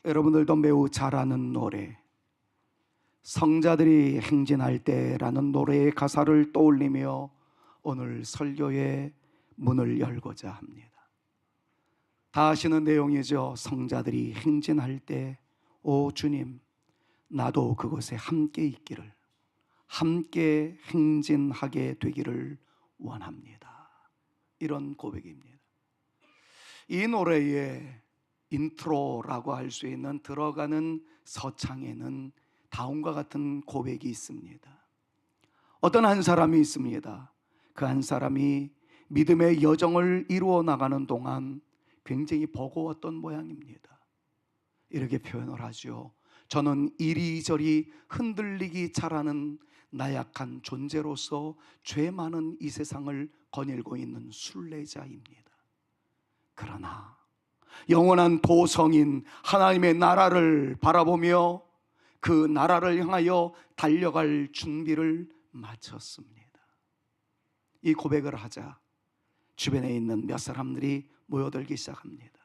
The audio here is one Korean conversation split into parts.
여러분들도 매우 잘 아는 노래, 성자들이 행진할 때라는 노래의 가사를 떠올리며 오늘 설교의 문을 열고자 합니다. 다 아시는 내용이죠. 성자들이 행진할 때, 오 주님, 나도 그곳에 함께 있기를, 함께 행진하게 되기를 원합니다. 이런 고백입니다. 이 노래의 인트로라고 할 수 있는 들어가는 서창에는 다음과 같은 고백이 있습니다. 어떤 한 사람이 있습니다. 그 한 사람이 믿음의 여정을 이루어 나가는 동안 굉장히 버거웠던 모양입니다. 이렇게 표현을 하죠. 저는 이리저리 흔들리기 잘하는 나약한 존재로서 죄 많은 이 세상을 거닐고 있는 순례자입니다. 그러나 영원한 도성인 하나님의 나라를 바라보며 그 나라를 향하여 달려갈 준비를 마쳤습니다. 이 고백을 하자 주변에 있는 몇 사람들이 모여들기 시작합니다.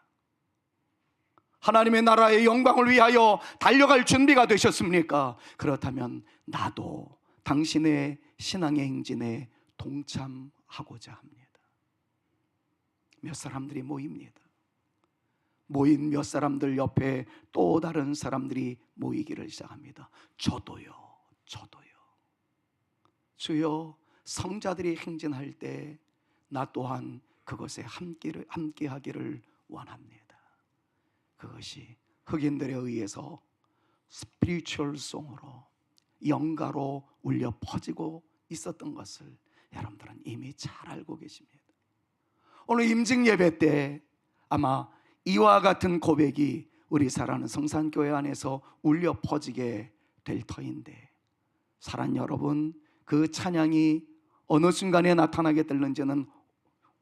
하나님의 나라의 영광을 위하여 달려갈 준비가 되셨습니까? 그렇다면 나도 당신의 신앙의 행진에 동참하고자 합니다. 몇 사람들이 모입니다. 모인 몇 사람들 옆에 또 다른 사람들이 모이기를 시작합니다. 저도요. 주여, 성자들이 행진할 때 나 또한 그것에 함께 하기를 원합니다. 그것이 흑인들에 의해서 스피리추얼 송으로, 영가로 울려 퍼지고 있었던 것을 여러분들은 이미 잘 알고 계십니다. 오늘 임직 예배 때 아마 이와 같은 고백이 우리 사랑하는 성산교회 안에서 울려 퍼지게 될 터인데, 사랑 여러분, 그 찬양이 어느 순간에 나타나게 될는지는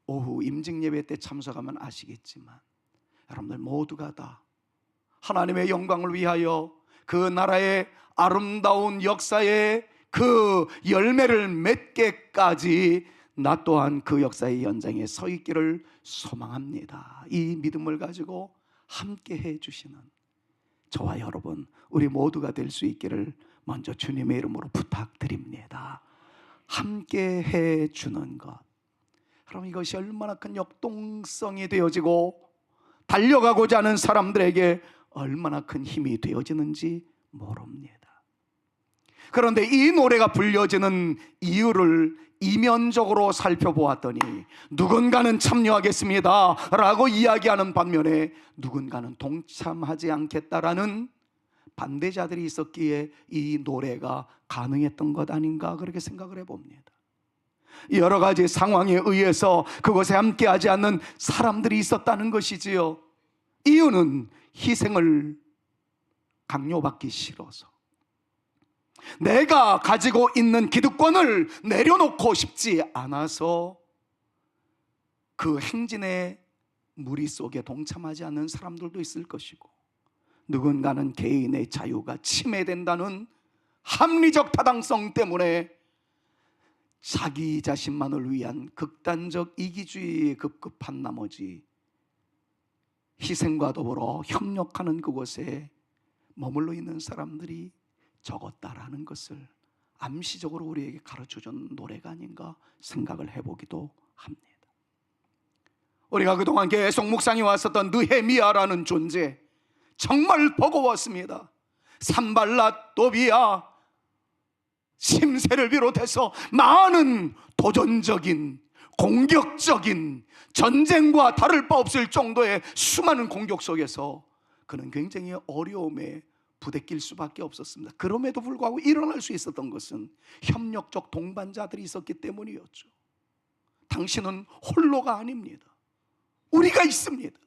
오후 임직 예배 때 참석하면 아시겠지만, 여러분들 모두가 다 하나님의 영광을 위하여 그 나라의 아름다운 역사의 그 열매를 맺게까지 나 또한 그 역사의 연장에 서 있기를 소망합니다. 이 믿음을 가지고 함께 해주시는 저와 여러분, 우리 모두가 될 수 있기를 먼저 주님의 이름으로 부탁드립니다. 함께 해주는 것, 그럼 이것이 얼마나 큰 역동성이 되어지고 달려가고자 하는 사람들에게 얼마나 큰 힘이 되어지는지 모릅니다. 그런데 이 노래가 불려지는 이유를 이면적으로 살펴보았더니, 누군가는 참여하겠습니다 라고 이야기하는 반면에 누군가는 동참하지 않겠다라는 반대자들이 있었기에 이 노래가 가능했던 것 아닌가, 그렇게 생각을 해봅니다. 여러 가지 상황에 의해서 그곳에 함께하지 않는 사람들이 있었다는 것이지요. 이유는 희생을 강요받기 싫어서, 내가 가지고 있는 기득권을 내려놓고 싶지 않아서 그 행진의 무리 속에 동참하지 않는 사람들도 있을 것이고, 누군가는 개인의 자유가 침해된다는 합리적 타당성 때문에 자기 자신만을 위한 극단적 이기주의에 급급한 나머지 희생과 더불어 협력하는 그곳에 머물러 있는 사람들이 적었다라는 것을 암시적으로 우리에게 가르쳐준 노래가 아닌가 생각을 해보기도 합니다. 우리가 그동안 계속 묵상해 왔었던 느헤미야라는 존재, 정말 버거웠습니다. 산발랏, 또비야, 심새를 비롯해서 많은 도전적인, 공격적인, 전쟁과 다를 바 없을 정도의 수많은 공격 속에서 그는 굉장히 어려움에 부대낄 수밖에 없었습니다. 그럼에도 불구하고 일어날 수 있었던 것은 협력적 동반자들이 있었기 때문이었죠. 당신은 홀로가 아닙니다. 우리가 있습니다.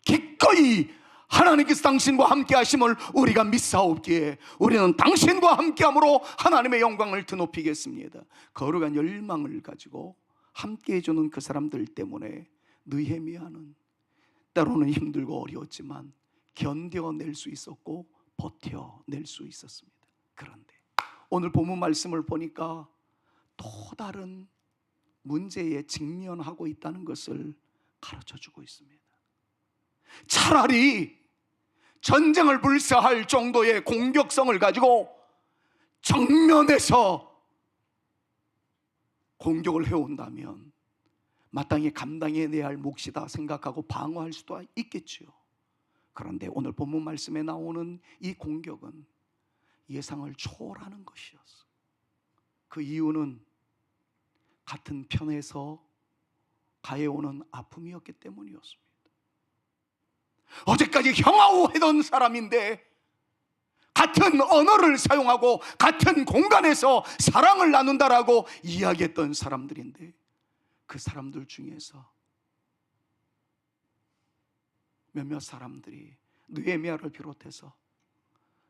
기꺼이 하나님께서 당신과 함께 하심을 우리가 믿사옵기에 우리는 당신과 함께함으로 하나님의 영광을 드높이겠습니다. 거룩한 열망을 가지고 함께 해주는 그 사람들 때문에 느헤미야는 때로는 힘들고 어려웠지만 견뎌낼 수 있었고 버텨낼 수 있었습니다. 그런데 오늘 본문 말씀을 보니까 또 다른 문제에 직면하고 있다는 것을 가르쳐주고 있습니다. 차라리 전쟁을 불사할 정도의 공격성을 가지고 정면에서 공격을 해온다면 마땅히 감당해내야 할 몫이다 생각하고 방어할 수도 있겠지요. 그런데 오늘 본문 말씀에 나오는 이 공격은 예상을 초월하는 것이었어. 그 이유는 같은 편에서 가해오는 아픔이었기 때문이었습니다. 어제까지 형아우했던 사람인데 같은 언어를 사용하고 같은 공간에서 사랑을 나눈다라고 이야기했던 사람들인데 그 사람들 중에서 몇몇 사람들이 느헤미야를 비롯해서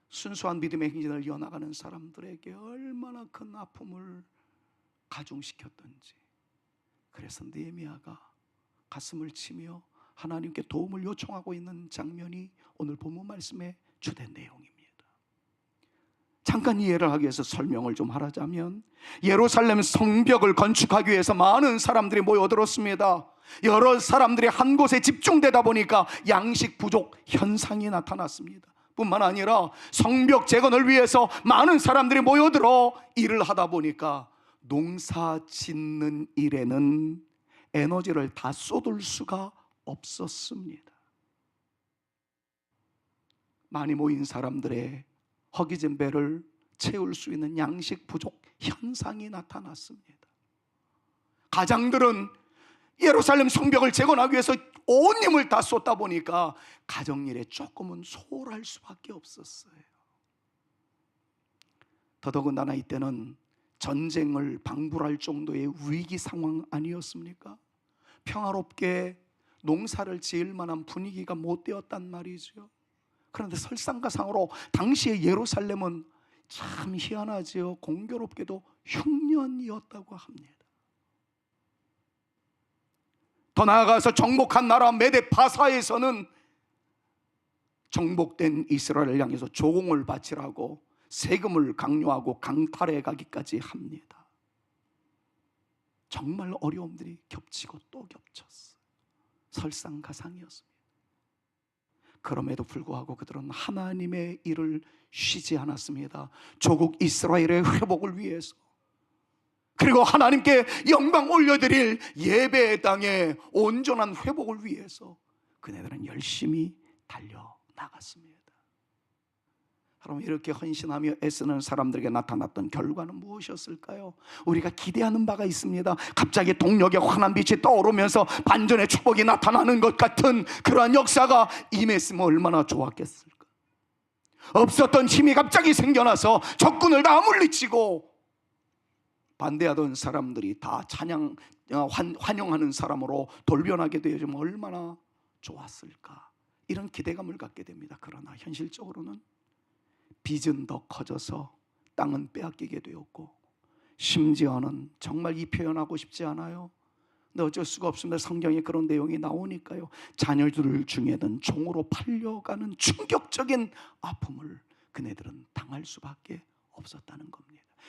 순수한 믿음의 행진을 이어나가는 사람들에게 얼마나 큰 아픔을 가중시켰던지, 그래서 느헤미야가 가슴을 치며 하나님께 도움을 요청하고 있는 장면이 오늘 본문 말씀의 주된 내용입니다. 잠깐 이해를 하기 위해서 설명을 좀 하자면, 예루살렘 성벽을 건축하기 위해서 많은 사람들이 모여들었습니다. 여러 사람들이 한 곳에 집중되다 보니까 양식 부족 현상이 나타났습니다. 뿐만 아니라 성벽 재건을 위해서 많은 사람들이 모여들어 일을 하다 보니까 농사 짓는 일에는 에너지를 다 쏟을 수가 없었습니다. 많이 모인 사람들의 허기진 배를 채울 수 있는 양식 부족 현상이 나타났습니다. 가장들은 예루살렘 성벽을 재건하기 위해서 온 힘을 다 쏟다 보니까 가정일에 조금은 소홀할 수밖에 없었어요. 더더군다나 이때는 전쟁을 방불할 정도의 위기 상황 아니었습니까? 평화롭게 농사를 지을 만한 분위기가 못 되었단 말이죠. 그런데 설상가상으로 당시의 예루살렘은 참 희한하지요. 공교롭게도 흉년이었다고 합니다. 더 나아가서 정복한 나라 메데파사에서는 정복된 이스라엘을 향해서 조공을 바치라고 세금을 강요하고 강탈해 가기까지 합니다. 정말 어려움들이 겹치고 또 겹쳤어요. 설상가상이었습니다. 그럼에도 불구하고 그들은 하나님의 일을 쉬지 않았습니다. 조국 이스라엘의 회복을 위해서, 그리고 하나님께 영광 올려드릴 예배의 땅의 온전한 회복을 위해서 그네들은 열심히 달려나갔습니다. 여러분, 이렇게 헌신하며 애쓰는 사람들에게 나타났던 결과는 무엇이었을까요? 우리가 기대하는 바가 있습니다. 갑자기 동력의 환한 빛이 떠오르면서 반전의 축복이 나타나는 것 같은 그러한 역사가 임했으면 얼마나 좋았겠을까. 없었던 힘이 갑자기 생겨나서 적군을 다 물리치고 반대하던 사람들이 다 환영하는 사람으로 돌변하게 되어지면 얼마나 좋았을까. 이런 기대감을 갖게 됩니다. 그러나 현실적으로는 빚은 더 커져서 땅은 빼앗기게 되었고, 심지어는 정말 이 표현하고 싶지 않아요. 근데 어쩔 수가 없습니다. 성경에 그런 내용이 나오니까요. 자녀들 중에는 종으로 팔려가는 충격적인 아픔을 그네들은 당할 수밖에 없었다는 겁니다.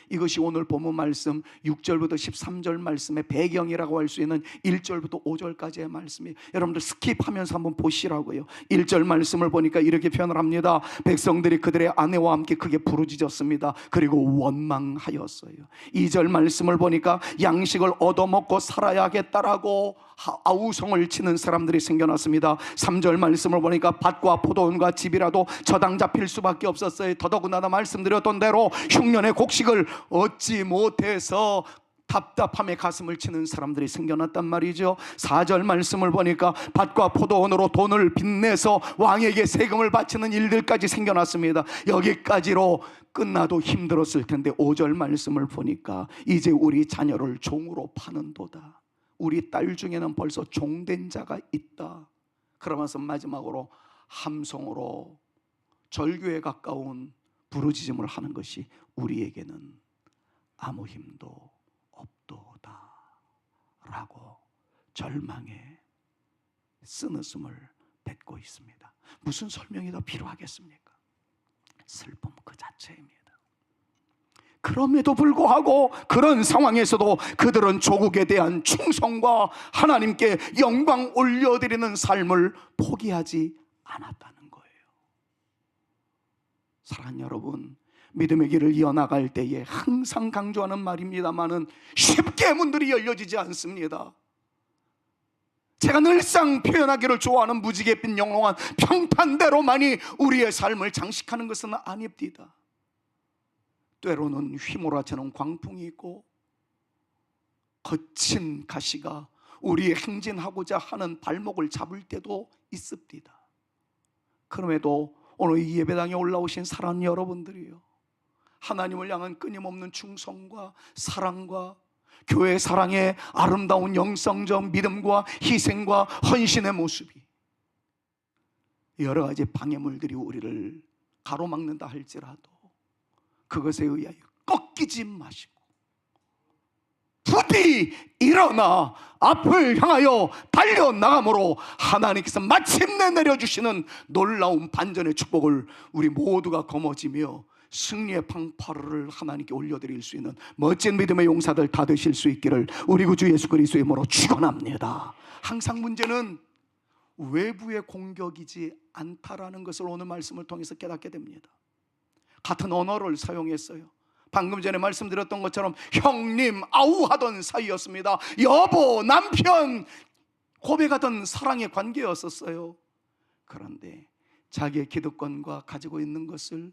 이것이 오늘 본문 말씀 6절부터 13절 말씀의 배경이라고 할 수 있는 1절부터 5절까지의 말씀이에요. 여러분들 스킵하면서 한번 보시라고요. 1절 말씀을 보니까 이렇게 표현을 합니다. 백성들이 그들의 아내와 함께 크게 부르짖었습니다. 그리고 원망하였어요. 2절 말씀을 보니까 양식을 얻어먹고 살아야겠다라고 아우성을 치는 사람들이 생겨났습니다. 3절 말씀을 보니까 밭과 포도원과 집이라도 저당 잡힐 수밖에 없었어요. 더더군다나 말씀드렸던 대로 흉년의 곡식을 얻지 못해서 답답함에 가슴을 치는 사람들이 생겨났단 말이죠. 4절 말씀을 보니까 밭과 포도원으로 돈을 빚내서 왕에게 세금을 바치는 일들까지 생겨났습니다. 여기까지로 끝나도 힘들었을 텐데 5절 말씀을 보니까 이제 우리 자녀를 종으로 파는도다. 우리 딸 중에는 벌써 종된 자가 있다. 그러면서 마지막으로 함성으로 절규에 가까운 부르짖음을 하는 것이 우리에게는 아무 힘도 없도다 라고 절망에 쓰느씀을 뱉고 있습니다. 무슨 설명이 더 필요하겠습니까? 슬픔 그 자체입니다. 그럼에도 불구하고 그런 상황에서도 그들은 조국에 대한 충성과 하나님께 영광 올려드리는 삶을 포기하지 않았다는 거예요. 사랑하는 여러분, 믿음의 길을 이어나갈 때에 항상 강조하는 말입니다만은 쉽게 문들이 열려지지 않습니다. 제가 늘상 표현하기를 좋아하는 무지갯빛 영롱한 평판대로만이 우리의 삶을 장식하는 것은 아닙니다. 때로는 휘몰아치는 광풍이 있고 거친 가시가 우리의 행진하고자 하는 발목을 잡을 때도 있습니다. 그럼에도 오늘 이 예배당에 올라오신 사랑하는 여러분들이요, 하나님을 향한 끊임없는 충성과 사랑과 교회 사랑의 아름다운 영성적 믿음과 희생과 헌신의 모습이 여러 가지 방해물들이 우리를 가로막는다 할지라도 그것에 의하여 꺾이지 마시고 부디 일어나 앞을 향하여 달려나감으로 하나님께서 마침내 내려주시는 놀라운 반전의 축복을 우리 모두가 거머쥐며 승리의 팡파르를 하나님께 올려드릴 수 있는 멋진 믿음의 용사들 다 되실 수 있기를 우리 구주 예수 그리스도의 이름으로 축원합니다. 항상 문제는 외부의 공격이지 않다라는 것을 오늘 말씀을 통해서 깨닫게 됩니다. 같은 언어를 사용했어요. 방금 전에 말씀드렸던 것처럼 형님 아우하던 사이였습니다. 여보 남편 고백하던 사랑의 관계였었어요. 그런데 자기의 기득권과 가지고 있는 것을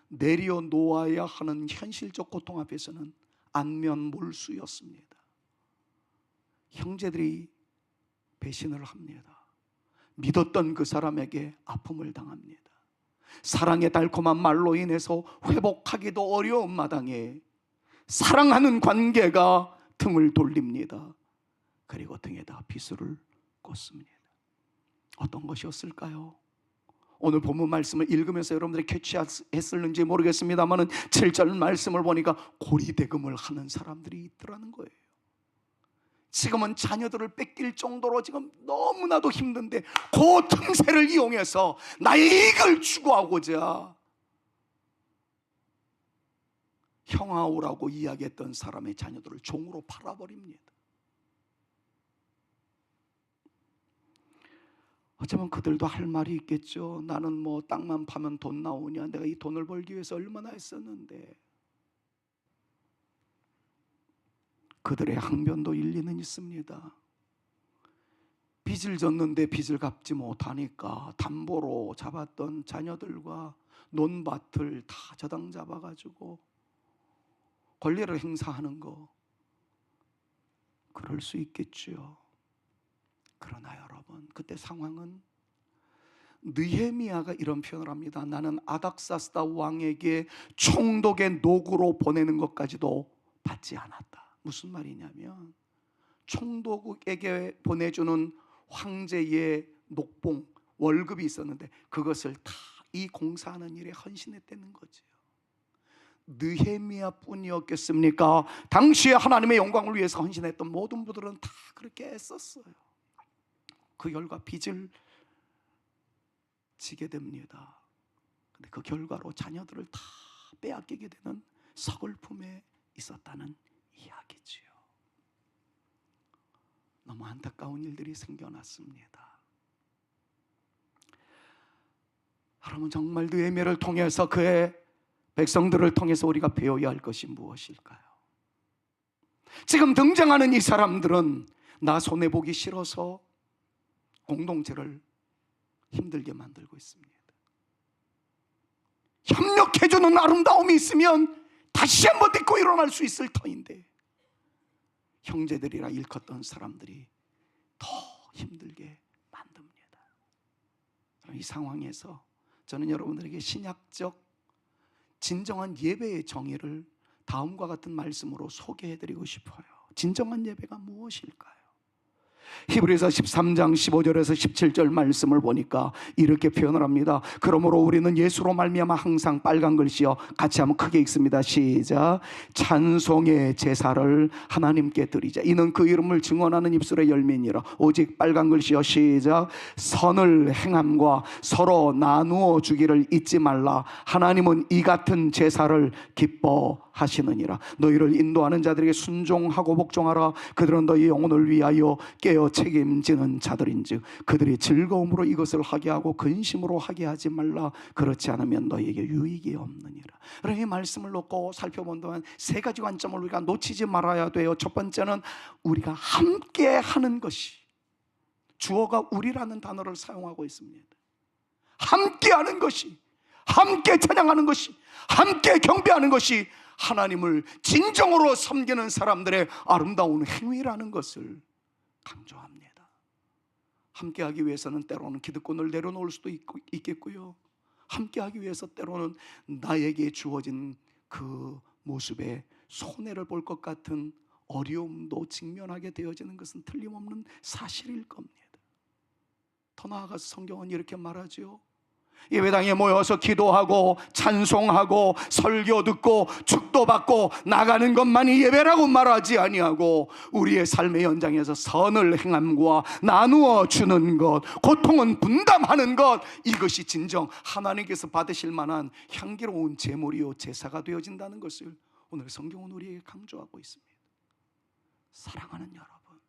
내려놓아야 하는 현실적 고통 앞에서는 안면몰수였습니다. 형제들이 배신을 합니다. 믿었던 그 사람에게 아픔을 당합니다. 사랑의 달콤한 말로 인해서 회복하기도 어려운 마당에 사랑하는 관계가 등을 돌립니다. 그리고 등에다 비수를 꽂습니다. 어떤 것이었을까요? 오늘 본문 말씀을 읽으면서 여러분들이 캐치했을는지 모르겠습니다만 7절 말씀을 보니까 고리대금을 하는 사람들이 있더라는 거예요. 지금은 자녀들을 뺏길 정도로 지금 너무나도 힘든데 그 틈새를 이용해서 나의 이익을 추구하고자 형아오라고 이야기했던 사람의 자녀들을 종으로 팔아버립니다. 어쩌면 그들도 할 말이 있겠죠. 나는 뭐 땅만 파면 돈 나오냐, 내가 이 돈을 벌기 위해서 얼마나 했었는데. 그들의 항변도 일리는 있습니다. 빚을 졌는데 빚을 갚지 못하니까 담보로 잡았던 자녀들과 논밭을 다 저당 잡아가지고 권리를 행사하는 거, 그럴 수 있겠죠. 그러나 여러분, 그때 상황은 느헤미야가 이런 표현을 합니다. 나는 아닥사스다 왕에게 총독의 노구로 보내는 것까지도 받지 않았다. 무슨 말이냐면 총독에게 보내주는 황제의 녹봉, 월급이 있었는데 그것을 다 이 공사하는 일에 헌신했다는 거죠. 느헤미야 뿐이었겠습니까? 당시에 하나님의 영광을 위해서 헌신했던 모든 분들은 다 그렇게 했었어요. 그 결과 빚을 지게 됩니다. 근데 그 결과로 자녀들을 다 빼앗기게 되는 서글픔에 있었다는 이야기지요. 너무 안타까운 일들이 생겨났습니다. 여러분, 정말 느헤미야를 통해서 그의 백성들을 통해서 우리가 배워야 할 것이 무엇일까요? 지금 등장하는 이 사람들은 나 손해보기 싫어서 공동체를 힘들게 만들고 있습니다. 협력해주는 아름다움이 있으면 다시 한번 딛고 일어날 수 있을 터인데 형제들이라 일컫던 사람들이 더 힘들게 만듭니다. 이 상황에서 저는 여러분들에게 신약적 진정한 예배의 정의를 다음과 같은 말씀으로 소개해드리고 싶어요. 진정한 예배가 무엇일까요? 히브리서 13장 15절에서 17절 말씀을 보니까 이렇게 표현을 합니다. 그러므로 우리는 예수로 말미암아 항상 빨간 글씨요, 같이 한번 크게 읽습니다. 시작. 찬송의 제사를 하나님께 드리자. 이는 그 이름을 증언하는 입술의 열매니라. 오직 빨간 글씨요, 시작. 선을 행함과 서로 나누어 주기를 잊지 말라. 하나님은 이 같은 제사를 기뻐 하시느니라. 너희를 인도하는 자들에게 순종하고 복종하라. 그들은 너희 영혼을 위하여 깨어 책임지는 자들인즉 그들이 즐거움으로 이것을 하게 하고 근심으로 하게 하지 말라. 그렇지 않으면 너희에게 유익이 없느니라. 그럼 이 말씀을 놓고 살펴본다면 세 가지 관점을 우리가 놓치지 말아야 돼요. 첫 번째는 우리가 함께 하는 것이, 주어가 우리라는 단어를 사용하고 있습니다. 함께 하는 것이, 함께 찬양하는 것이, 함께 경배하는 것이 하나님을 진정으로 섬기는 사람들의 아름다운 행위라는 것을 강조합니다. 함께하기 위해서는 때로는 기득권을 내려놓을 수도 있겠고요, 함께하기 위해서 때로는 나에게 주어진 그 모습에 손해를 볼 것 같은 어려움도 직면하게 되어지는 것은 틀림없는 사실일 겁니다. 더 나아가서 성경은 이렇게 말하죠. 예배당에 모여서 기도하고 찬송하고 설교 듣고 축도 받고 나가는 것만이 예배라고 말하지 아니하고 우리의 삶의 현장에서 선을 행함과 나누어 주는 것, 고통은 분담하는 것, 이것이 진정 하나님께서 받으실 만한 향기로운 제물이요 제사가 되어진다는 것을 오늘 성경은 우리에게 강조하고 있습니다. 사랑하는 여러분,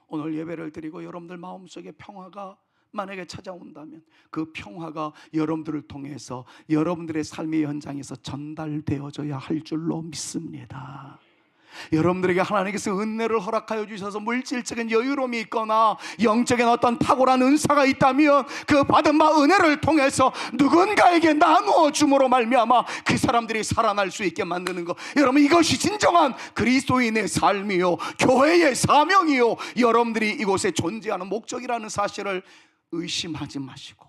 오늘 예배를 드리고 여러분들 마음속에 평화가 만약에 찾아온다면 그 평화가 여러분들을 통해서 여러분들의 삶의 현장에서 전달되어져야 할 줄로 믿습니다. 여러분들에게 하나님께서 은혜를 허락하여 주셔서 물질적인 여유로움이 있거나 영적인 어떤 탁월한 은사가 있다면 그 받은 바 은혜를 통해서 누군가에게 나누어 줌으로 말미암아 그 사람들이 살아날 수 있게 만드는 것, 여러분 이것이 진정한 그리스도인의 삶이요 교회의 사명이요 여러분들이 이곳에 존재하는 목적이라는 사실을 의심하지 마시고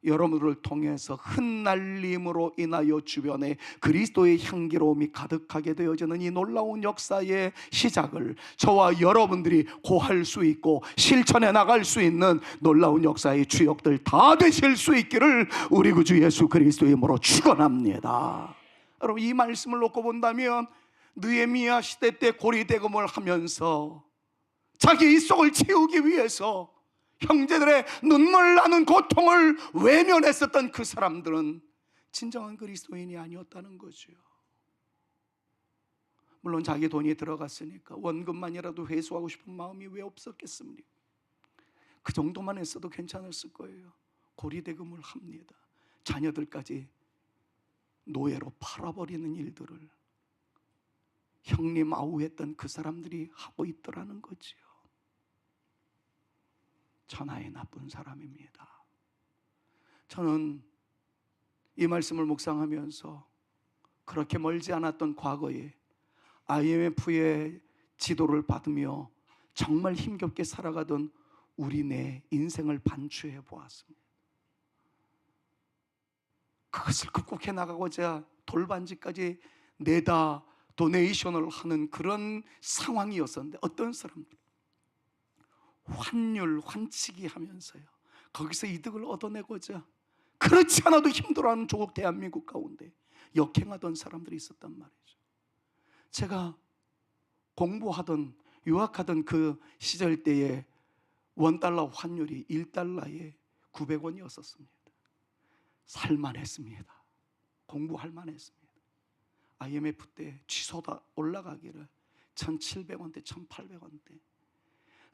여러분들을 통해서 흩날림으로 인하여 주변에 그리스도의 향기로움이 가득하게 되어지는 이 놀라운 역사의 시작을 저와 여러분들이 고할 수 있고 실천해 나갈 수 있는 놀라운 역사의 주역들 다 되실 수 있기를 우리 구주 예수 그리스도의 이름으로 축원합니다. 여러분 이 말씀을 놓고 본다면 느헤미야 시대 때 고리대금을 하면서 자기 입속을 채우기 위해서 형제들의 눈물 나는 고통을 외면했었던 그 사람들은 진정한 그리스도인이 아니었다는 거죠. 물론 자기 돈이 들어갔으니까 원금만이라도 회수하고 싶은 마음이 왜 없었겠습니까? 그 정도만 했어도 괜찮았을 거예요. 고리대금을 합니다. 자녀들까지 노예로 팔아버리는 일들을 형님 아우했던 그 사람들이 하고 있더라는 거지요. 천하의 나쁜 사람입니다. 저는 이 말씀을 묵상하면서 그렇게 멀지 않았던 과거에 IMF의 지도를 받으며 정말 힘겹게 살아가던 우리네 인생을 반추해 보았습니다. 그것을 극복해 나가고자 돌반지까지 내다 도네이션을 하는 그런 상황이었었는데 어떤 사람들 환율 환치기 하면서요 거기서 이득을 얻어내고자 그렇지 않아도 힘들어하는 조국 대한민국 가운데 역행하던 사람들이 있었단 말이죠. 제가 공부하던 유학하던 그 시절 때에 원달러 환율이 1달러에 900원이었었습니다. 살만했습니다. 공부할 만했습니다. IMF 때 취소다 올라가기를 1,700원대 1,800원대.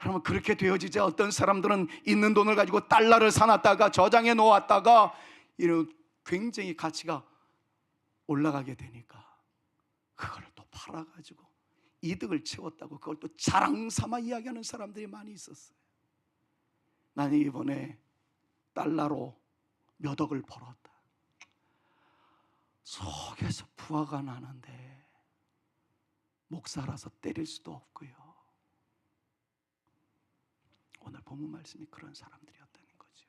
그러면 그렇게 되어지자 어떤 사람들은 있는 돈을 가지고 달러를 사놨다가 저장해 놓았다가 이런 굉장히 가치가 올라가게 되니까 그걸 또 팔아가지고 이득을 채웠다고 그걸 또 자랑 삼아 이야기하는 사람들이 많이 있었어요. 나는 이번에 달러로 몇 억을 벌었다. 속에서 부하가 나는데 목사라서 때릴 수도 없고요. 오늘 본문 말씀이 그런 사람들이었다는 거죠.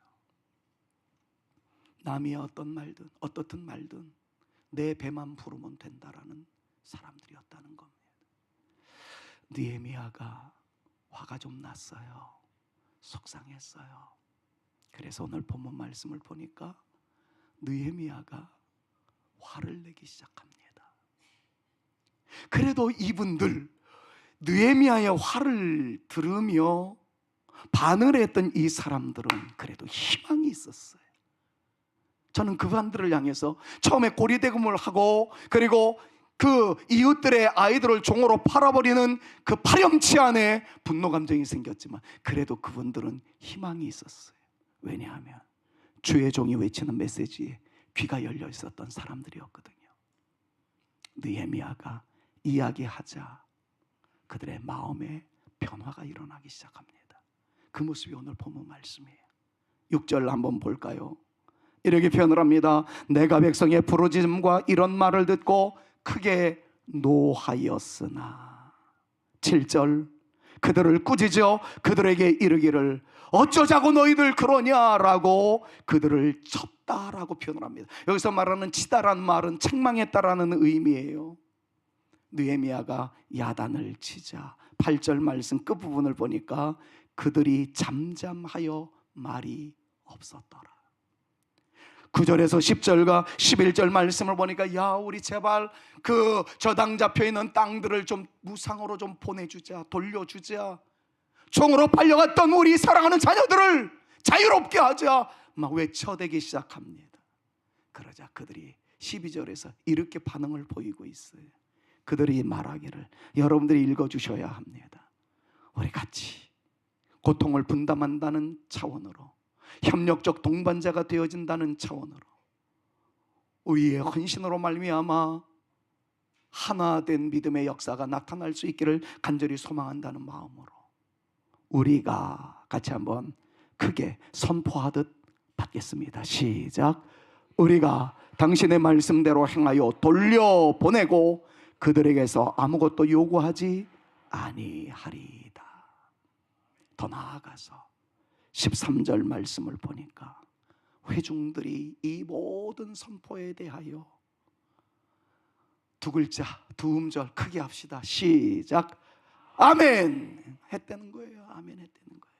남이 어떤 말든 어떻든 말든 내 배만 부르면 된다라는 사람들이었다는 겁니다. 느헤미야가 화가 좀 났어요. 속상했어요. 그래서 오늘 본문 말씀을 보니까 느헤미야가 화를 내기 시작합니다. 그래도 이분들 느헤미야의 화를 들으며 반응을 했던 이 사람들은 그래도 희망이 있었어요. 저는 그분들을 향해서 처음에 고리대금을 하고 그리고 그 이웃들의 아이들을 종으로 팔아버리는 그 파렴치 안에 분노 감정이 생겼지만 그래도 그분들은 희망이 있었어요. 왜냐하면 주의 종이 외치는 메시지에 귀가 열려 있었던 사람들이었거든요. 느헤미야가 이야기하자 그들의 마음에 변화가 일어나기 시작합니다. 그 모습이 오늘 본문 말씀이에요. 6절 한번 볼까요? 이렇게 표현을 합니다. 내가 백성의 부르짖음과 이런 말을 듣고 크게 노하였으나 7절 그들을 꾸짖어 그들에게 이르기를 어쩌자고 너희들 그러냐라고 그들을 쳤다라고 표현을 합니다. 여기서 말하는 치다라는 말은 책망했다라는 의미예요. 느헤미야가 야단을 치자 8절 말씀 끝부분을 보니까 그들이 잠잠하여 말이 없었더라. 9절에서 10절과 11절 말씀을 보니까 야 우리 제발 그 저당 잡혀있는 땅들을 좀 무상으로 좀 보내주자, 돌려주자, 종으로 팔려갔던 우리 사랑하는 자녀들을 자유롭게 하자 막 외쳐대기 시작합니다. 그러자 그들이 12절에서 이렇게 반응을 보이고 있어요. 그들이 말하기를, 여러분들이 읽어주셔야 합니다. 우리 같이 고통을 분담한다는 차원으로, 협력적 동반자가 되어진다는 차원으로, 우리의 헌신으로 말미암아 하나된 믿음의 역사가 나타날 수 있기를 간절히 소망한다는 마음으로 우리가 같이 한번 크게 선포하듯 받겠습니다. 시작. 우리가 당신의 말씀대로 행하여 돌려보내고 그들에게서 아무것도 요구하지 아니하리이다. 더 나아가서 13절 말씀을 보니까 회중들이 이 모든 선포에 대하여 두 글자, 두 음절 크게 합시다. 시작. 아멘 했다는 거예요. 아멘 했다는 거예요.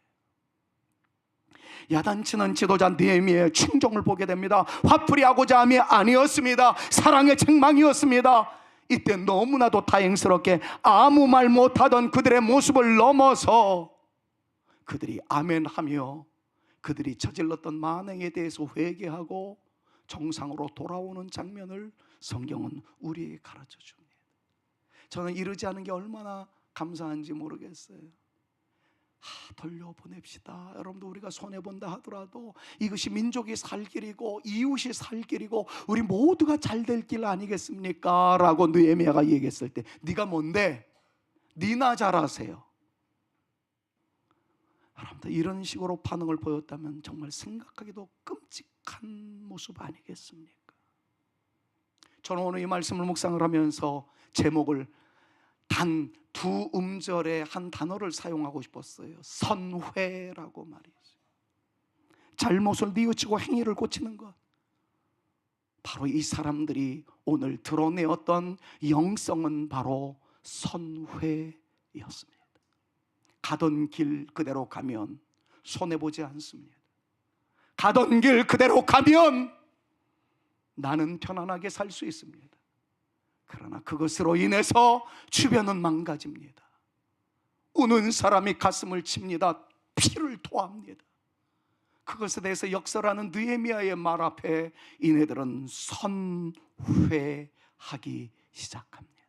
야단치는 지도자 느헤미야의 충정을 보게 됩니다. 화풀이하고자 함이 아니었습니다. 사랑의 책망이었습니다. 이때 너무나도 다행스럽게 아무 말 못하던 그들의 모습을 넘어서 그들이 아멘하며 그들이 저질렀던 만행에 대해서 회개하고 정상으로 돌아오는 장면을 성경은 우리에게 가르쳐 줍니다. 저는 이러지 않은 게 얼마나 감사한지 모르겠어요. 돌려보냅시다. 여러분도 우리가 손해본다 하더라도 이것이 민족이 살 길이고 이웃이 살 길이고 우리 모두가 잘 될 길 아니겠습니까? 라고 느헤미야가 얘기했을 때 네가 뭔데? 니나 잘하세요. 여러분들 이런 식으로 반응을 보였다면 정말 생각하기도 끔찍한 모습 아니겠습니까? 저는 오늘 이 말씀을 묵상을 하면서 제목을 단 두 음절의 한 단어를 사용하고 싶었어요. 선회라고 말이죠. 잘못을 뉘우치고 행위를 고치는 것, 바로 이 사람들이 오늘 드러내었던 영성은 바로 선회였습니다. 가던 길 그대로 가면 손해보지 않습니다. 가던 길 그대로 가면 나는 편안하게 살 수 있습니다. 그러나 그것으로 인해서 주변은 망가집니다. 우는 사람이 가슴을 칩니다. 피를 토합니다. 그것에 대해서 역설하는 느헤미야의 말 앞에 이네들은 선회하기 시작합니다.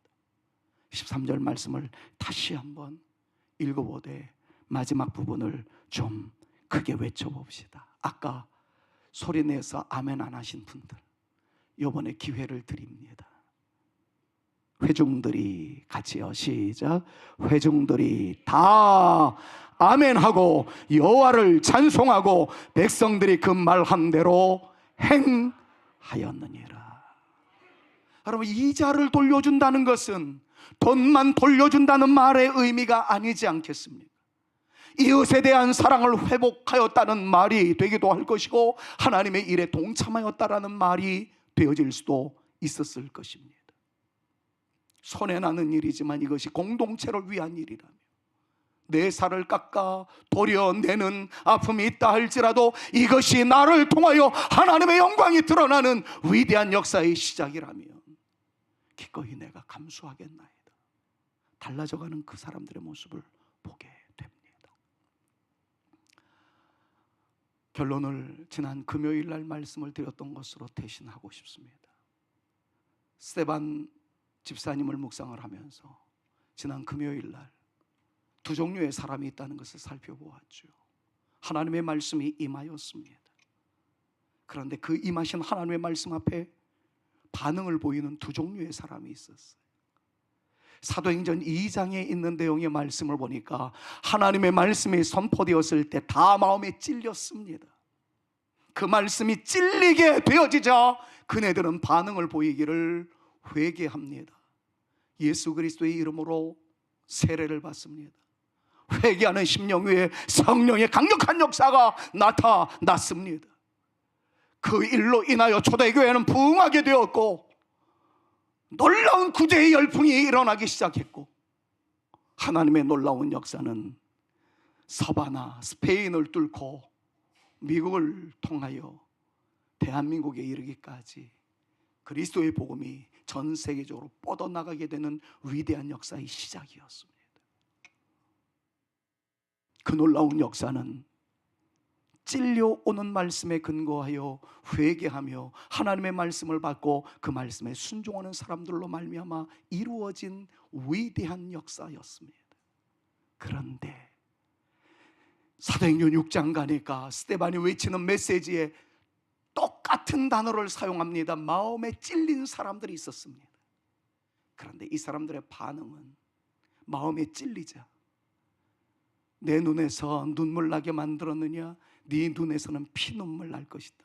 13절 말씀을 다시 한번 읽어보되 마지막 부분을 좀 크게 외쳐봅시다. 아까 소리내서 아멘 안 하신 분들 이번에 기회를 드립니다. 회중들이 같이요. 시작. 회중들이 다 아멘하고 여호와를 찬송하고 백성들이 그 말한 대로 행하였느니라. 여러분, 이자를 돌려준다는 것은 돈만 돌려준다는 말의 의미가 아니지 않겠습니까? 이웃에 대한 사랑을 회복하였다는 말이 되기도 할 것이고 하나님의 일에 동참하였다라는 말이 되어질 수도 있었을 것입니다. 손해나는 일이지만 이것이 공동체를 위한 일이라며 내 살을 깎아 도려내는 아픔이 있다 할지라도 이것이 나를 통하여 하나님의 영광이 드러나는 위대한 역사의 시작이라면 기꺼이 내가 감수하겠나이다. 달라져가는 그 사람들의 모습을 보게 됩니다. 결론을 지난 금요일 날 말씀을 드렸던 것으로 대신하고 싶습니다. 스데반 집사님을 묵상을 하면서 지난 금요일 날 두 종류의 사람이 있다는 것을 살펴보았죠. 하나님의 말씀이 임하였습니다. 그런데 그 임하신 하나님의 말씀 앞에 반응을 보이는 두 종류의 사람이 있었어요. 사도행전 2장에 있는 내용의 말씀을 보니까 하나님의 말씀이 선포되었을 때 다 마음에 찔렸습니다. 그 말씀이 찔리게 되어지자 그네들은 반응을 보이기를 회개합니다. 예수 그리스도의 이름으로 세례를 받습니다. 회개하는 심령 위에 성령의 강력한 역사가 나타났습니다. 그 일로 인하여 초대교회는 부흥하게 되었고 놀라운 구제의 열풍이 일어나기 시작했고, 하나님의 놀라운 역사는 서바나 스페인을 뚫고 미국을 통하여 대한민국에 이르기까지 그리스도의 복음이 전 세계적으로 뻗어나가게 되는 위대한 역사의 시작이었습니다. 그 놀라운 역사는 찔려오는 말씀에 근거하여 회개하며 하나님의 말씀을 받고 그 말씀에 순종하는 사람들로 말미암아 이루어진 위대한 역사였습니다. 그런데 사도행전 6장 가니까 스데반이 외치는 메시지에 똑같은 단어를 사용합니다. 마음에 찔린 사람들이 있었습니다. 그런데 이 사람들의 반응은 마음에 찔리자 내 눈에서 눈물 나게 만들었느냐, 네 눈에서는 피눈물 날 것이다.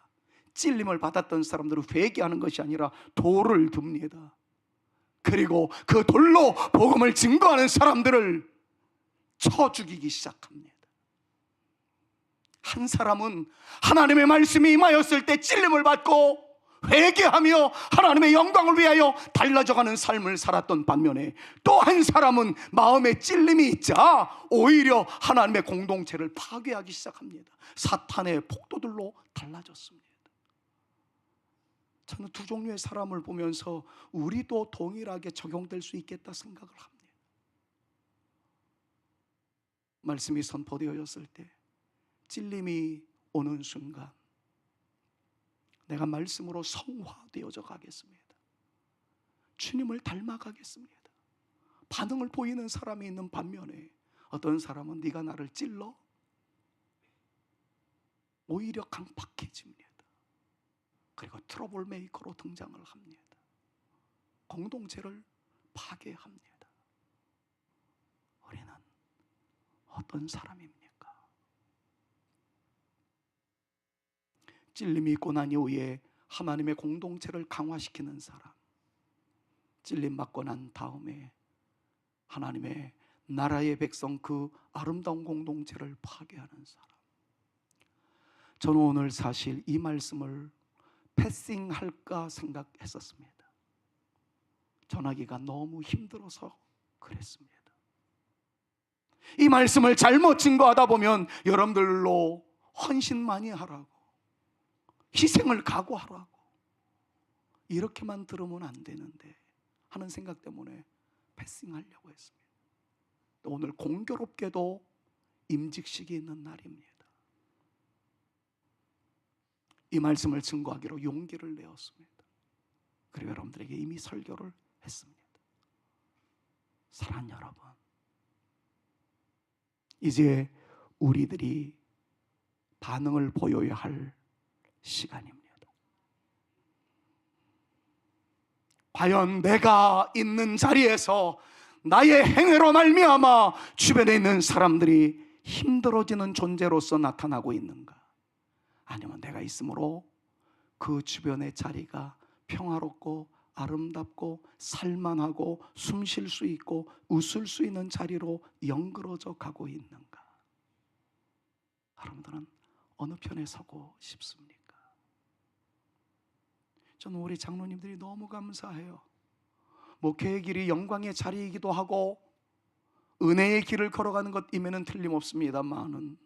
찔림을 받았던 사람들은 회개하는 것이 아니라 돌을 듭니다. 그리고 그 돌로 복음을 증거하는 사람들을 쳐 죽이기 시작합니다. 한 사람은 하나님의 말씀이 임하였을 때 찔림을 받고 회개하며 하나님의 영광을 위하여 달라져가는 삶을 살았던 반면에, 또 한 사람은 마음에 찔림이 있자 오히려 하나님의 공동체를 파괴하기 시작합니다. 사탄의 폭도들로 달라졌습니다. 저는 두 종류의 사람을 보면서 우리도 동일하게 적용될 수 있겠다 생각을 합니다. 말씀이 선포되어졌을 때 찔림이 오는 순간 내가 말씀으로 성화되어져 가겠습니다. 주님을 닮아가겠습니다. 반응을 보이는 사람이 있는 반면에 어떤 사람은 네가 나를 찔러 오히려 강팍해집니다. 그리고 트러블 메이커로 등장을 합니다. 공동체를 파괴합니다. 우리는 어떤 사람입니까? 찔림이 있고 난 이후에 하나님의 공동체를 강화시키는 사람, 찔림 받고 난 다음에 하나님의 나라의 백성, 그 아름다운 공동체를 파괴하는 사람. 저는 오늘 사실 이 말씀을 패싱할까 생각했었습니다. 전하기가 너무 힘들어서 그랬습니다. 이 말씀을 잘못 증거하다 보면 여러분들로 헌신 많이 하라고, 희생을 각오하라고 이렇게만 들으면 안 되는데 하는 생각 때문에 패싱하려고 했습니다. 오늘 공교롭게도 임직식이 있는 날입니다. 이 말씀을 증거하기로 용기를 내었습니다. 그리고 여러분들에게 이미 설교를 했습니다. 사랑하는 여러분, 이제 우리들이 반응을 보여야 할 시간입니다. 과연 내가 있는 자리에서 나의 행위로 말미암아 주변에 있는 사람들이 힘들어지는 존재로서 나타나고 있는가? 아니면 내가 있으므로 그 주변의 자리가 평화롭고 아름답고 살만하고 숨 쉴 수 있고 웃을 수 있는 자리로 연그러져 가고 있는가? 여러분들은 어느 편에 서고 싶습니까? 저는 우리 장로님들이 너무 감사해요. 목회의 길이 영광의 자리이기도 하고 은혜의 길을 걸어가는 것임에는 틀림없습니다만은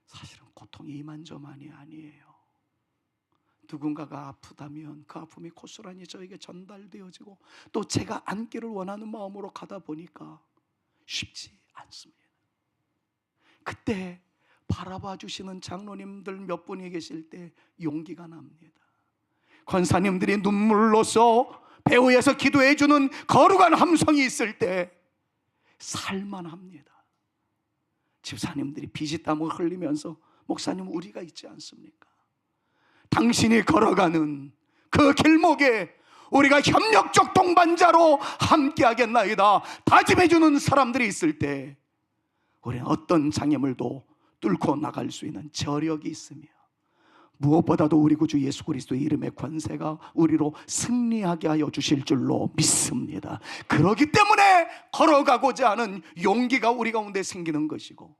사실은 고통이 이만저만이 아니에요. 누군가가 아프다면 그 아픔이 고스란히 저에게 전달되어지고 또 제가 안기를 원하는 마음으로 가다 보니까 쉽지 않습니다. 그때 바라봐 주시는 장로님들 몇 분이 계실 때 용기가 납니다. 권사님들이 눈물로써 배후에서 기도해 주는 거룩한 함성이 있을 때 살만합니다. 집사님들이 피지땀을 흘리면서 목사님 우리가 있지 않습니까? 당신이 걸어가는 그 길목에 우리가 협력적 동반자로 함께하겠나이다 다짐해 주는 사람들이 있을 때 우리는 어떤 장애물도 뚫고 나갈 수 있는 저력이 있으며 무엇보다도 우리 구주 예수 그리스도의 이름의 권세가 우리로 승리하게 하여 주실 줄로 믿습니다. 그렇기 때문에 걸어가고자 하는 용기가 우리 가운데 생기는 것이고,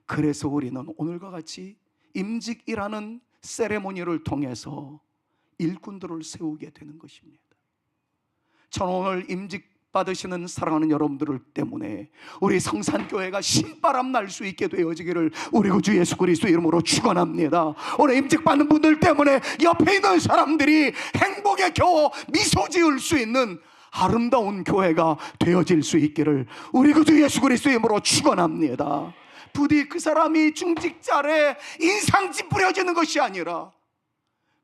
그래서 우리는 오늘과 같이 임직이라는 세레모니를 통해서 일꾼들을 세우게 되는 것입니다. 저는 오늘 임직 받으시는 사랑하는 여러분들 때문에 우리 성산교회가 신바람 날 수 있게 되어지기를 우리 구주 예수 그리스도 이름으로 축원합니다. 오늘 임직받는 분들 때문에 옆에 있는 사람들이 행복에 겨워 미소 지을 수 있는 아름다운 교회가 되어질 수 있기를 우리 구주 예수 그리스도 이름으로 축원합니다. 부디 그 사람이 중직자에 인상 찌푸려지는 것이 아니라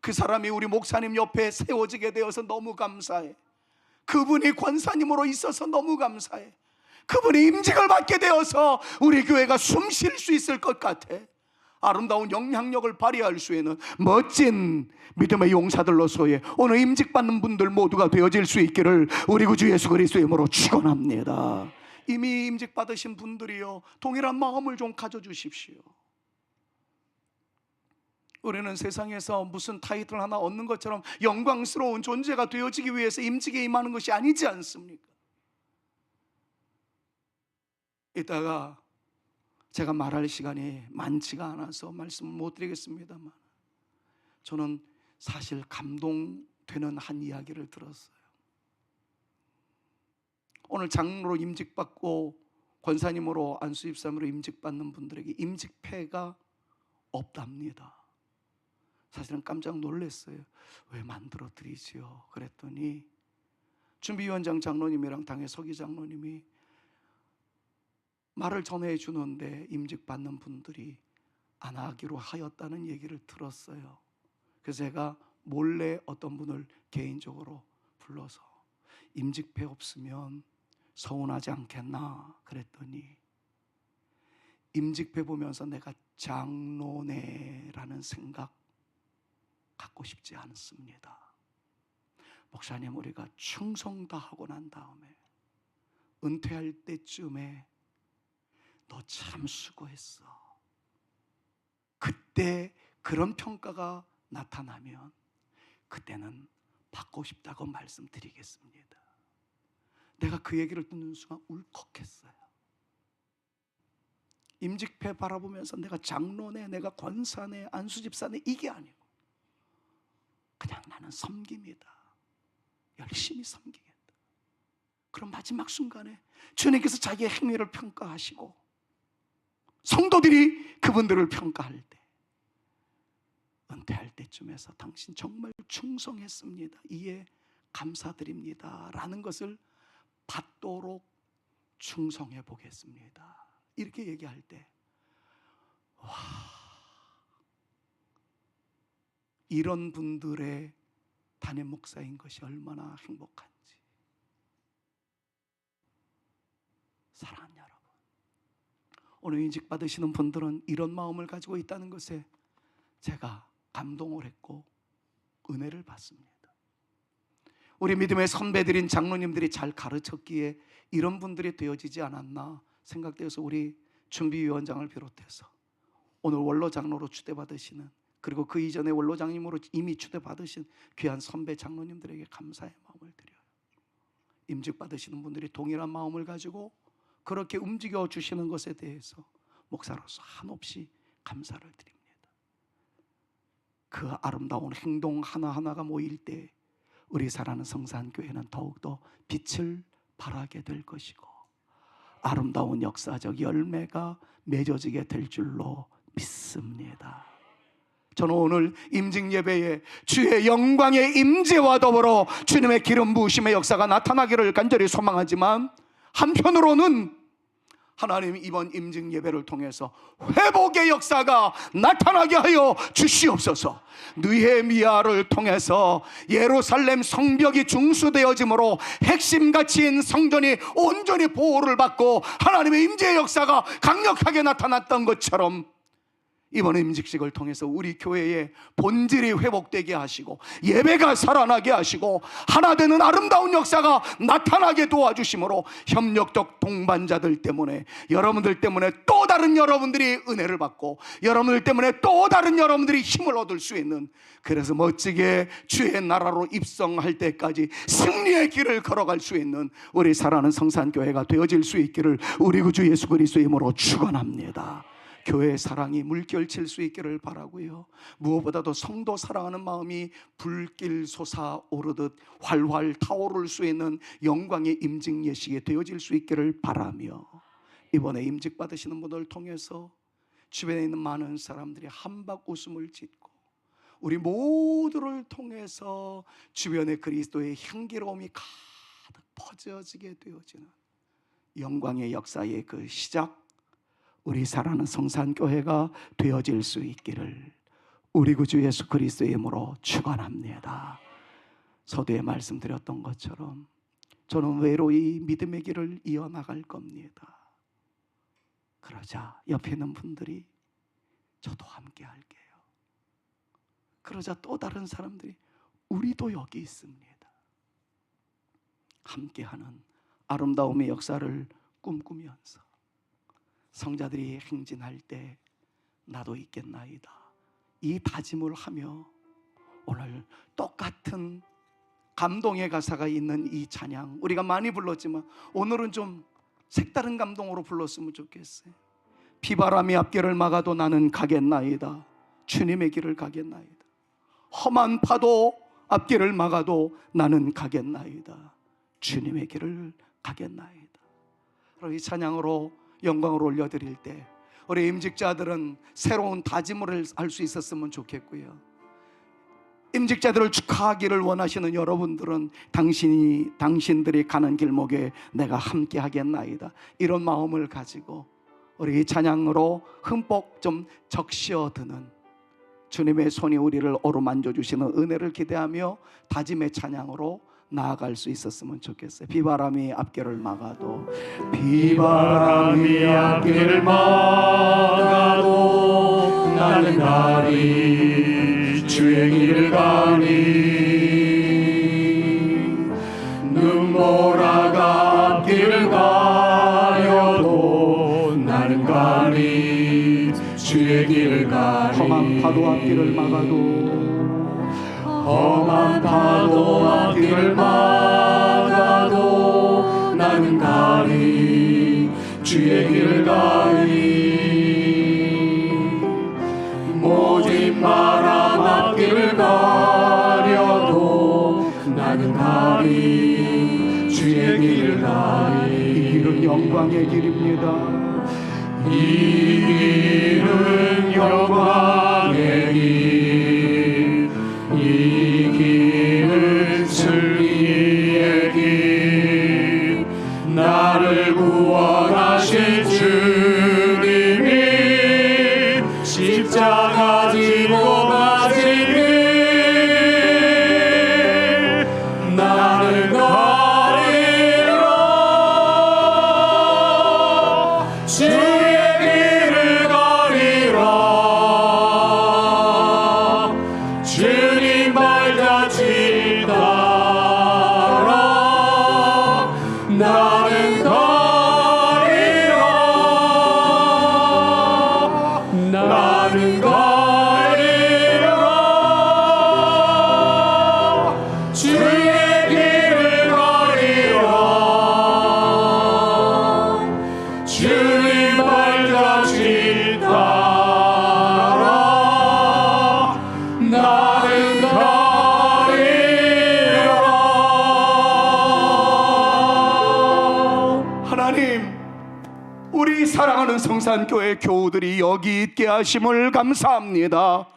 그 사람이 우리 목사님 옆에 세워지게 되어서 너무 감사해. 그분이 권사님으로 있어서 너무 감사해. 그분이 임직을 받게 되어서 우리 교회가 숨 쉴 수 있을 것 같아. 아름다운 영향력을 발휘할 수 있는 멋진 믿음의 용사들로서의 오늘 임직받는 분들 모두가 되어질 수 있기를 우리 구주 예수 그리스도의 이름으로 축원합니다. 이미 임직받으신 분들이요, 동일한 마음을 좀 가져주십시오. 우리는 세상에서 무슨 타이틀 하나 얻는 것처럼 영광스러운 존재가 되어지기 위해서 임직에 임하는 것이 아니지 않습니까? 이따가 제가 말할 시간이 많지가 않아서 말씀을 못 드리겠습니다만, 저는 사실 감동되는 한 이야기를 들었어요. 오늘 장로로 임직받고 권사님으로 안수집사님으로 임직받는 분들에게 임직패가 없답니다. 사실은 깜짝 놀랐어요. 왜 만들어 드리지요? 그랬더니 준비위원장 장로님이랑 당의 서기 장로님이 말을 전해 주는데 임직받는 분들이 안 하기로 하였다는 얘기를 들었어요. 그래서 제가 몰래 어떤 분을 개인적으로 불러서 임직패 없으면 서운하지 않겠나 그랬더니 임직패 보면서 내가 장로네라는 생각 갖고 싶지 않습니다. 목사님, 우리가 충성 다 하고 난 다음에 은퇴할 때쯤에 너 참 수고했어, 그때 그런 평가가 나타나면 그때는 받고 싶다고 말씀드리겠습니다. 내가 그 얘기를 듣는 순간 울컥했어요. 임직패 바라보면서 내가 장로네, 내가 권사네, 안수집사네 이게 아니고 그냥 나는 섬깁니다. 열심히 섬기겠다. 그럼 마지막 순간에 주님께서 자기의 행위를 평가하시고 성도들이 그분들을 평가할 때, 은퇴할 때쯤에서 당신 정말 충성했습니다, 이에 감사드립니다 라는 것을 받도록 충성해 보겠습니다, 이렇게 얘기할 때, 와, 이런 분들의 담임 목사인 것이 얼마나 행복한지. 사랑하는 여러분, 오늘 임직 받으시는 분들은 이런 마음을 가지고 있다는 것에 제가 감동을 했고 은혜를 받습니다. 우리 믿음의 선배들인 장로님들이 잘 가르쳤기에 이런 분들이 되어지지 않았나 생각되어서 우리 준비위원장을 비롯해서 오늘 원로장로로 추대받으시는, 그리고 그 이전에 원로장님으로 이미 추대받으신 귀한 선배 장로님들에게 감사의 마음을 드려요. 임직 받으시는 분들이 동일한 마음을 가지고 그렇게 움직여 주시는 것에 대해서 목사로서 한없이 감사를 드립니다. 그 아름다운 행동 하나하나가 모일 때 우리 사랑하는 성산교회는 더욱더 빛을 발하게 될 것이고 아름다운 역사적 열매가 맺어지게 될 줄로 믿습니다. 저는 오늘 임직 예배에 주의 영광의 임재와 더불어 주님의 기름 부으심의 역사가 나타나기를 간절히 소망하지만, 한편으로는 하나님, 이번 임직 예배를 통해서 회복의 역사가 나타나게 하여 주시옵소서. 느헤미야를 통해서 예루살렘 성벽이 중수되어짐으로 핵심 가치인 성전이 온전히 보호를 받고 하나님의 임재의 역사가 강력하게 나타났던 것처럼 이번 임직식을 통해서 우리 교회의 본질이 회복되게 하시고 예배가 살아나게 하시고 하나 되는 아름다운 역사가 나타나게 도와주심으로 협력적 동반자들 때문에, 여러분들 때문에 또 다른 여러분들이 은혜를 받고 여러분들 때문에 또 다른 여러분들이 힘을 얻을 수 있는, 그래서 멋지게 주의 나라로 입성할 때까지 승리의 길을 걸어갈 수 있는 우리 사랑하는 성산교회가 되어질 수 있기를 우리 구주 예수 그리스도의 이름으로 축원합니다. 교회의 사랑이 물결칠 수 있기를 바라고요. 무엇보다도 성도 사랑하는 마음이 불길 솟아오르듯 활활 타오를 수 있는 영광의 임직 예식이 되어질 수 있기를 바라며, 이번에 임직 받으시는 분들을 통해서 주변에 있는 많은 사람들이 한박 웃음을 짓고 우리 모두를 통해서 주변에 그리스도의 향기로움이 가득 퍼져지게 되어지는 영광의 역사의 그 시작, 우리 사랑하는 성산교회가 되어질 수 있기를 우리 구주 예수 그리스도의 이름으로 축원합니다. 서두에 말씀드렸던 것처럼 저는 외로이 믿음의 길을 이어나갈 겁니다. 그러자 옆에 있는 분들이 저도 함께 할게요. 그러자 또 다른 사람들이 우리도 여기 있습니다. 함께하는 아름다움의 역사를 꿈꾸면서 성자들이 행진할 때 나도 있겠나이다, 이 다짐을 하며 오늘 똑같은 감동의 가사가 있는 이 찬양, 우리가 많이 불렀지만 오늘은 좀 색다른 감동으로 불렀으면 좋겠어요. 비바람이 앞길을 막아도 나는 가겠나이다, 주님의 길을 가겠나이다. 험한 파도 앞길을 막아도 나는 가겠나이다, 주님의 길을 가겠나이다. 그리고 이 찬양으로 영광을 올려드릴 때 우리 임직자들은 새로운 다짐을 할 수 있었으면 좋겠고요. 임직자들을 축하하기를 원하시는 여러분들은 당신들이 가는 길목에 내가 함께 하겠나이다, 이런 마음을 가지고 우리 이 찬양으로 흠뻑 좀 적셔드는 주님의 손이 우리를 어루만져 주시는 은혜를 기대하며 다짐의 찬양으로 나아갈 수 있었으면 좋겠어요. 비바람이 앞길을 막아도, 비바람이 앞길을 막아도 나는 가리, 주의 길을 가리. 눈보라가 앞길을 가려도 나는 가리, 주의 길을 가리. 험한 파도 앞길을 막아도, 험한 파도 앞길을 막아도 나는 가리, 주의 길을 가리. 모진 바람 앞길을 가려도 나는 가리, 주의 길을 가리. 이 길은 영광의 길입니다. 이 길은 영광의 길, 이 길은 승리의 길. 나를 구원하신 주님이 십자가 지고 가신 길, 나는 가리라, 주의 길을 가리라. 주님 발자취 따라 나는 가리라, 나는 가리라, 주의 길을 가리라. 주님 발자취 따라 나는 가리라. 하나님, 우리 사랑하는 성산교회 교우들이 여기 있게 하심을 감사합니다.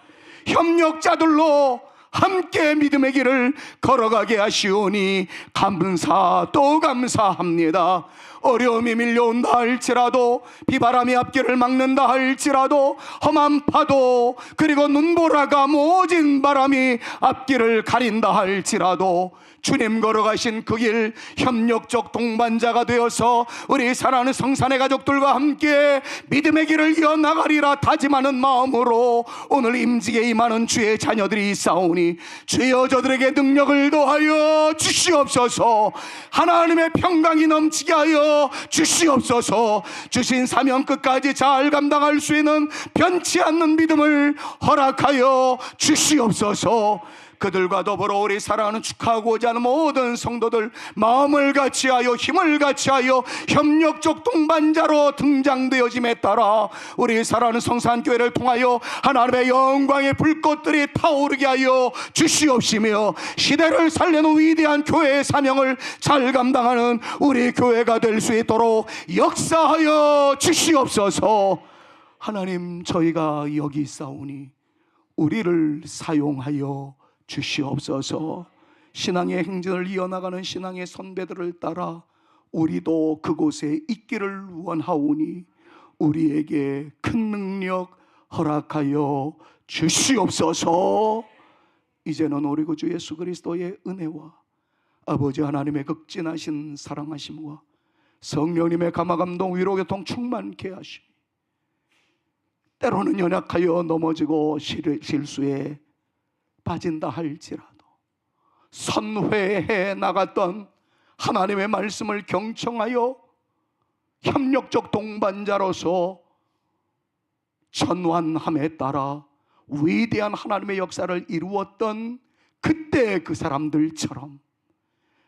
협력자들로 함께 믿음의 길을 걸어가게 하시오니 감사 또 감사합니다. 어려움이 밀려온다 할지라도, 비바람이 앞길을 막는다 할지라도, 험한 파도 그리고 눈보라가 모진 바람이 앞길을 가린다 할지라도, 주님 걸어가신 그 길 협력적 동반자가 되어서 우리 사랑하는 성산의 가족들과 함께 믿음의 길을 이어나가리라 다짐하는 마음으로 오늘 임직에 임하는 주의 자녀들이 있사오니, 주여 저들에게 능력을 더하여 주시옵소서. 하나님의 평강이 넘치게 하여 주시옵소서. 주신 사명 끝까지 잘 감당할 수 있는 변치 않는 믿음을 허락하여 주시옵소서. 그들과 더불어 우리 사랑하는 축하하고자 하는 모든 성도들 마음을 같이하여 힘을 같이하여 협력적 동반자로 등장되어짐에 따라 우리 사랑하는 성산교회를 통하여 하나님의 영광의 불꽃들이 타오르게 하여 주시옵시며, 시대를 살리는 위대한 교회의 사명을 잘 감당하는 우리 교회가 될 수 있도록 역사하여 주시옵소서. 하나님, 저희가 여기 있사오니 우리를 사용하여 주시옵소서. 신앙의 행진을 이어나가는 신앙의 선배들을 따라 우리도 그곳에 있기를 원하오니 우리에게 큰 능력 허락하여 주시옵소서. 이제는 우리 구주 예수 그리스도의 은혜와 아버지 하나님의 극진하신 사랑하심과 성령님의 감화감동 위로교통 충만케 하시니, 때로는 연약하여 넘어지고 실수에 빠진다 할지라도 선회해 나갔던 하나님의 말씀을 경청하여 협력적 동반자로서 전환함에 따라 위대한 하나님의 역사를 이루었던 그때 그 사람들처럼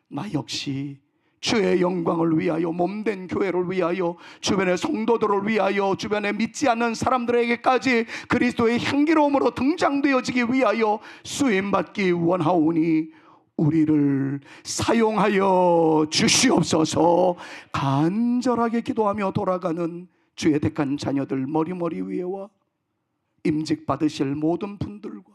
나 역시 주의 영광을 위하여, 몸된 교회를 위하여, 주변의 성도들을 위하여, 주변에 믿지 않는 사람들에게까지 그리스도의 향기로움으로 등장되어지기 위하여 쓰임받기 원하오니 우리를 사용하여 주시옵소서. 간절하게 기도하며 돌아가는 주의 택한 자녀들 머리머리 위에와 임직 받으실 모든 분들과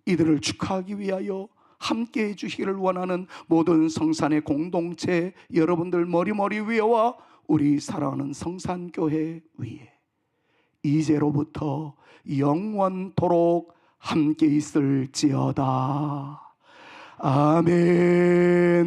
이들을 축하하기 위하여 함께 해주시기를 원하는 모든 성산의 공동체 여러분들 머리머리 위에와 우리 사랑하는 성산교회 위에 이제로부터 영원토록 함께 있을지어다. 아멘.